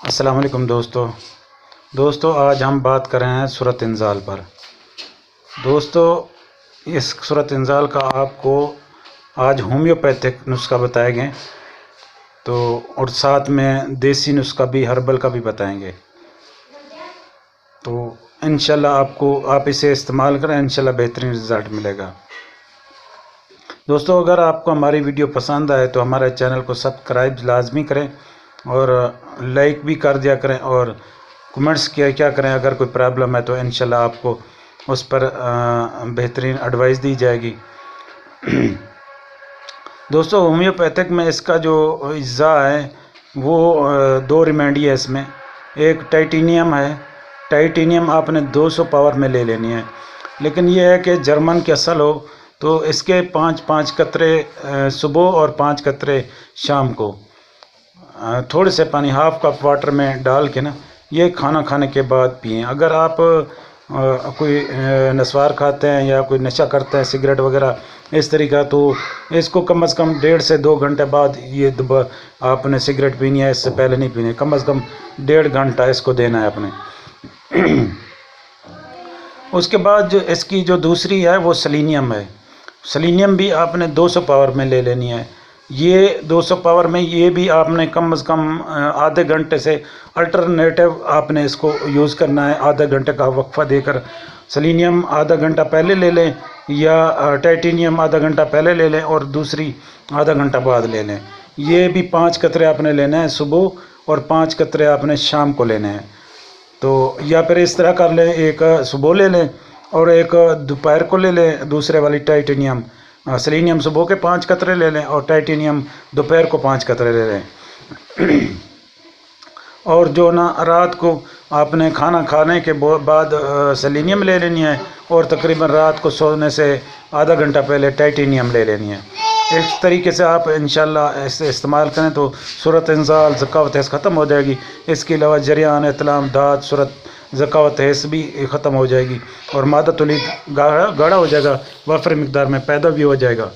السلام علیکم دوستو آج ہم بات کر رہے ہیں صورت انزال پر۔ دوستو اس صورت انزال کا آپ کو آج ہومیوپیتھک نسخہ بتائیں گے تو اور ساتھ میں دیسی نسخہ بھی ہربل کا بھی بتائیں گے، تو انشاءاللہ آپ اسے استعمال کریں، انشاءاللہ بہترین رزلٹ ملے گا۔ دوستو اگر آپ کو ہماری ویڈیو پسند آئے تو ہمارے چینل کو سبسکرائب لازمی کریں اور لائک بھی کر دیا کریں، اور کمنٹس کیا کریں۔ اگر کوئی پرابلم ہے تو انشاءاللہ آپ کو اس پر بہترین ایڈوائس دی جائے گی۔ دوستو ہومیوپیتھک میں اس کا جو اجزاء ہے وہ دو ریمیڈی ہے اس میں۔ ایک ٹائٹینیم ہے، ٹائٹینیم آپ نے 200 پاور میں لے لینی ہے، لیکن یہ ہے کہ جرمن کی اصل ہو تو اس کے 5 قطرے صبح اور 5 قطرے شام کو تھوڑے سے پانی ہاف کپ واٹر میں ڈال کے یہ کھانا کھانے کے بعد پئیں۔ اگر آپ کوئی نسوار کھاتے ہیں یا کوئی نشہ کرتے ہیں سگریٹ وغیرہ اس طریقہ، تو اس کو کم از کم 1.5 سے 2 گھنٹے بعد یہ آپ نے سگریٹ پینی ہے، اس سے پہلے نہیں پینی، کم از کم 1.5 گھنٹہ اس کو دینا ہے اپنے۔ اس کے بعد جو اس کی جو دوسری ہے وہ سیلینیم ہے۔ سیلینیم بھی آپ نے 200 پاور میں لے لینی ہے۔ یہ 200 پاور میں یہ بھی آپ نے کم از کم آدھے گھنٹے سے الٹرنیٹو آپ نے اس کو یوز کرنا ہے، آدھے گھنٹے کا وقفہ دے کر۔ سیلینیم آدھا گھنٹہ پہلے لے لیں یا ٹائٹینیم آدھا گھنٹہ پہلے لے لیں اور دوسری آدھا گھنٹہ بعد لے لیں۔ یہ بھی 5 قطرے آپ نے لینا ہے صبح اور 5 قطرے آپ نے شام کو لینے ہیں۔ تو یا پھر اس طرح کر لیں، ایک صبح لے لیں اور ایک دوپہر کو لے لیں دوسرے والی ٹائٹینیم۔ سیلینیم صبح کے 5 قطرے لے لیں اور ٹائٹینیم دوپہر کو 5 قطرے لے لیں۔ اور جو رات کو آپ نے کھانا کھانے کے بعد سیلینیم لے لینی ہے اور تقریباً رات کو سونے سے آدھا گھنٹہ پہلے ٹائٹینیم لے لینی ہے۔ اس طریقے سے آپ انشاءاللہ اسے استعمال کریں تو صورت انزال ذکاوت حیض ختم ہو جائے گی۔ اس کے علاوہ جریان، احتلام، داد، صورت ذکاوت حیض بھی ختم ہو جائے گی اور مادہ تولید گاڑھا ہو جائے گا، وافر مقدار میں پیدا بھی ہو جائے گا۔